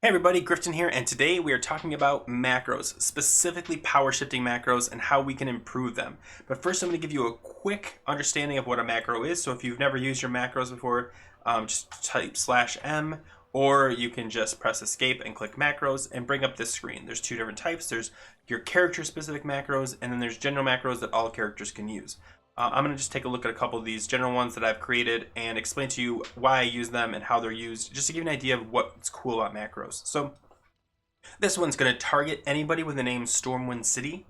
Hey everybody, Grifton here, and today we are talking about macros, specifically power shifting macros and how we can improve them. But first I'm going to give you a quick understanding of what a macro is. So if you've never used your macros before, just type /m, or you can just press escape and click macros and bring up this screen. There's two different types. There's your character specific macros, and then there's general macros that all characters can use. I'm going to just take a look at a couple of these general ones that I've created and explain to you why I use them and how they're used, just to give you an idea of what's cool about macros. So this one's going to target anybody with the name Stormwind City,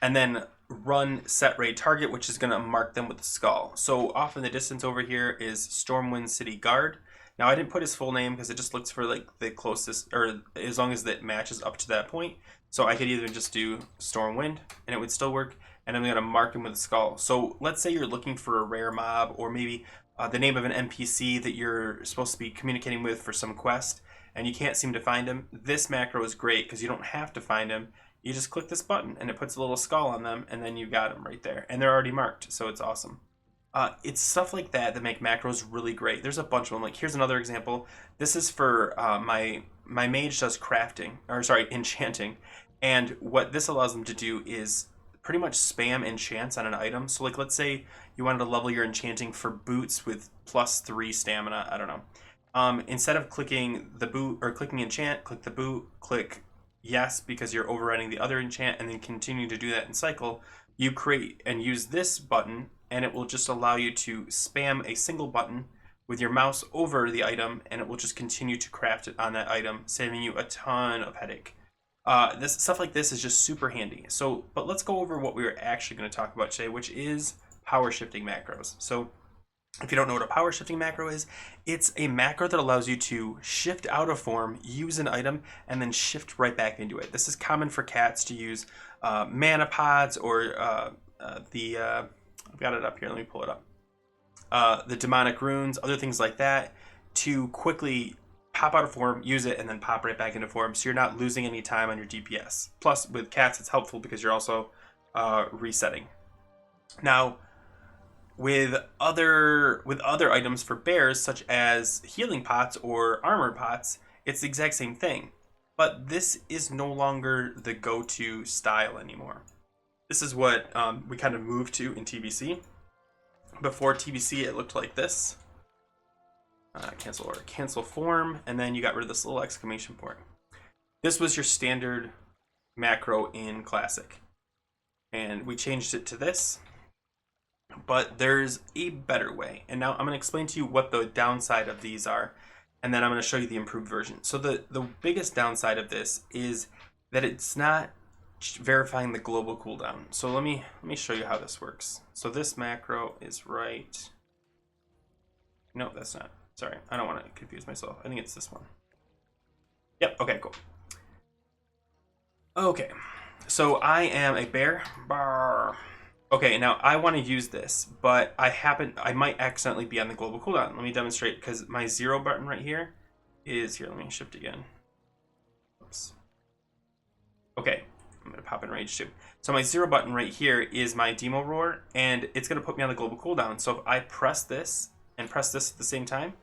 and then run set raid target, which is going to mark them with the skull. So off in the distance over here is Stormwind City Guard. Now I didn't put his full name because it just looks for like the closest, or as long as it matches up to that point. So I could either just do Stormwind and it would still work, and I'm going to mark him with a skull. So let's say you're looking for a rare mob, or maybe the name of an NPC that you're supposed to be communicating with for some quest, and you can't seem to find him. This macro is great because you don't have to find him. You just click this button and it puts a little skull on them, and then you got them right there. And they're already marked, so it's awesome. It's stuff like that that make macros really great. There's a bunch of them. Like here's another example. This is for my mage does crafting, or sorry, enchanting. And what this allows them to do is pretty much spam enchants on an item. So like let's say you wanted to level your enchanting for boots with +3 stamina, I don't know. Instead of clicking the boot or clicking enchant, click the boot, click yes because you're overriding the other enchant, and then continue to do that in cycle. You create and use this button, and it will just allow you to spam a single button with your mouse over the item, and it will just continue to craft it on that item, saving you a ton of headache. This stuff like this is just super handy. So, but let's go over what we are actually going to talk about today, which is power shifting macros. So if you don't know what a power shifting macro is, it's a macro that allows you to shift out of form, use an item, and then shift right back into it. This is common for cats to use mana pods, or I've got it up here, let me pull it up. The demonic runes, other things like that, to quickly pop out of form, use it, and then pop right back into form, so you're not losing any time on your DPS. Plus, with cats, it's helpful because you're also resetting. Now, with other items for bears, such as healing pots or armor pots, it's the exact same thing. But this is no longer the go-to style anymore. This is what we kind of moved to in TBC. Before TBC, it looked like this. Cancel order, cancel form, and then you got rid of this little exclamation point. This was your standard macro in Classic, and we changed it to this, but there's a better way. And now I'm going to explain to you what the downside of these are, and then I'm going to show you the improved version. So the biggest downside of this is that it's not verifying the global cooldown. So let me show you how this works. So this macro is right. No, that's not. Sorry, I don't want to confuse myself. I think it's this one. Yep, okay, cool. Okay, so I am a bear. Barr. Okay, now I want to use this, but I might accidentally be on the global cooldown. Let me demonstrate, because my 0 button right here is, here, let me shift again. Oops. Okay, I'm going to pop in rage too. So my 0 button right here is my demo roar, and it's going to put me on the global cooldown. So if I press this and press this at the same time,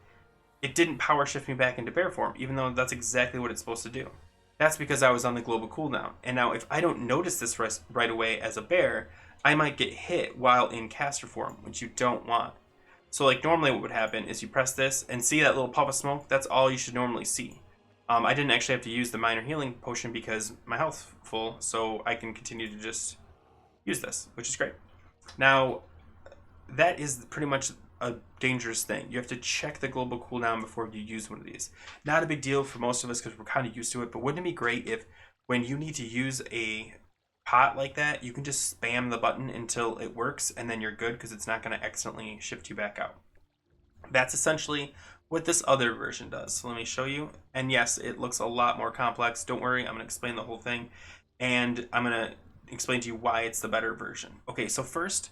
it didn't power shift me back into bear form, even though that's exactly what it's supposed to do. That's because I was on the global cooldown. And now if I don't notice this right away as a bear, I might get hit while in caster form, which you don't want. So like normally what would happen is you press this and see that little puff of smoke. That's all you should normally see. I didn't actually have to use the minor healing potion because my health's full, so I can continue to just use this, which is great. Now, that is pretty much a dangerous thing. You have to check the global cooldown before you use one of these. Not a big deal for most of us because we're kind of used to it, but wouldn't it be great if when you need to use a pot like that, you can just spam the button until it works, and then you're good because it's not going to accidentally shift you back out. That's essentially what this other version does. So let me show you. And yes, it looks a lot more complex. Don't worry, I'm going to explain the whole thing, and I'm going to explain to you why it's the better version. Okay, so first,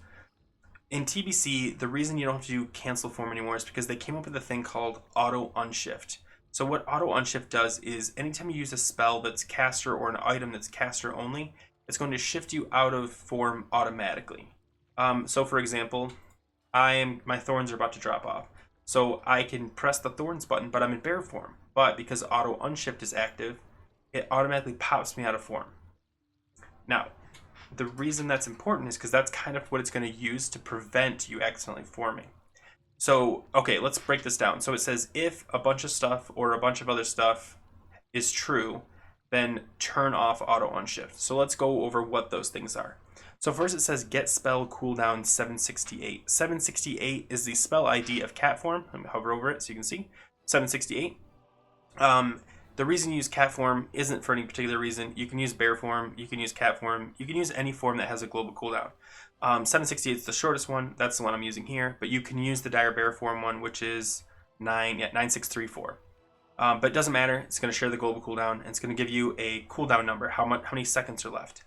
in TBC, the reason you don't have to do cancel form anymore is because they came up with a thing called auto unshift. So what auto unshift does is anytime you use a spell that's caster or an item that's caster only, it's going to shift you out of form automatically. So for example, my thorns are about to drop off. So I can press the thorns button, but I'm in bear form. but because auto unshift is active, it automatically pops me out of form. Now, the reason that's important is because that's kind of what it's going to use to prevent you accidentally forming. So, okay, let's break this down. So it says if a bunch of stuff or a bunch of other stuff is true, then turn off auto unshift. So let's go over what those things are. So first it says get spell cooldown 768. 768 is the spell ID of cat form. Let me hover over it so you can see. 768. The reason you use cat form isn't for any particular reason. You can use bear form, you can use cat form, you can use any form that has a global cooldown. 768 is the shortest one. That's the one I'm using here. But you can use the dire bear form one, which is 9634. But it doesn't matter. It's going to share the global cooldown, and it's going to give you a cooldown number, how many seconds are left.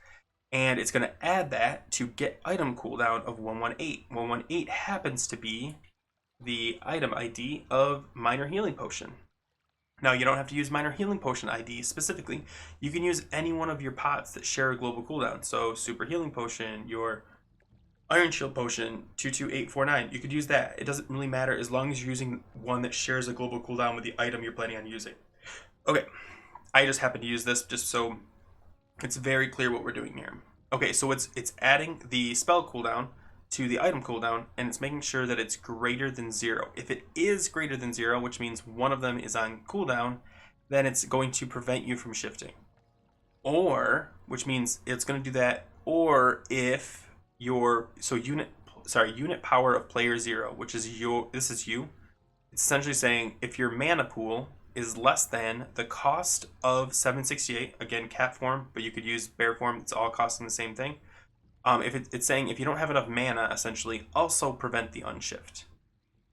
And it's going to add that to get item cooldown of 118. 118 happens to be the item ID of Minor Healing Potion. Now, you don't have to use Minor Healing Potion ID specifically. You can use any one of your pots that share a global cooldown. So, Super Healing Potion, your Iron Shield Potion, 22849. You could use that. It doesn't really matter as long as you're using one that shares a global cooldown with the item you're planning on using. Okay, I just happen to use this just so it's very clear what we're doing here. Okay, so it's adding the spell cooldown to the item cooldown, and it's making sure that it's greater than 0. If it is greater than 0, which means one of them is on cooldown, then it's going to prevent you from shifting. Or, which means it's going to do that, or if your unit power of player 0, which is this is you. It's essentially saying if your mana pool is less than the cost of 768, again cat form, but you could use bear form, it's all costing the same thing. If it's saying if you don't have enough mana, essentially, also prevent the unshift.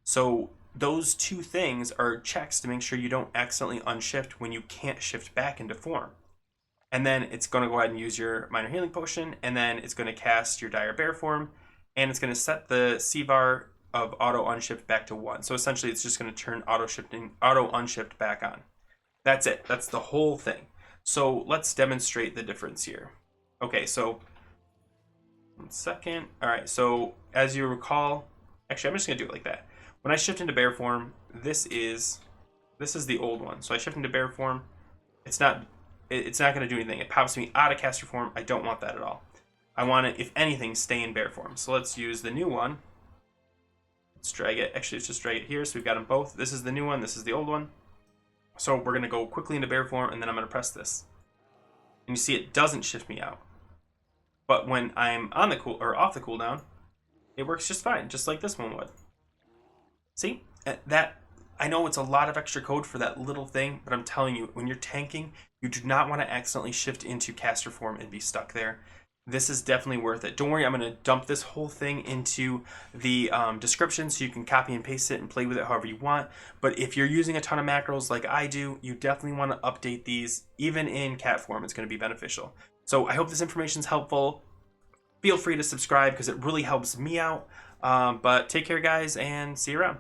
So those two things are checks to make sure you don't accidentally unshift when you can't shift back into form. And then it's going to go ahead and use your Minor Healing Potion, and then it's going to cast your Dire Bear form, and it's going to set the CVAR of auto unshift back to 1. So essentially it's just going to turn auto unshift back on. That's it. That's the whole thing. So let's demonstrate the difference here. Okay, so 1 second. All right, so as you recall, actually I'm just going to do it like that. When I shift into bear form, this is the old one. So I shift into bear form. It's not going to do anything. It pops me out of caster form. I don't want that at all. I want it, if anything, stay in bear form. So let's use the new one. Let's drag it. Actually, let's just drag it here. So we've got them both. This is the new one. This is the old one. So we're going to go quickly into bear form, and then I'm going to press this. And you see it doesn't shift me out. But when I'm on the off the cooldown, it works just fine, just like this one would. See? That, I know it's a lot of extra code for that little thing, but I'm telling you, when you're tanking, you do not want to accidentally shift into caster form and be stuck there. This is definitely worth it. Don't worry, I'm going to dump this whole thing into the description so you can copy and paste it and play with it however you want. But if you're using a ton of macros like I do, you definitely want to update these. Even in cat form, it's going to be beneficial. So I hope this information is helpful. Feel free to subscribe because it really helps me out. But take care, guys, and see you around.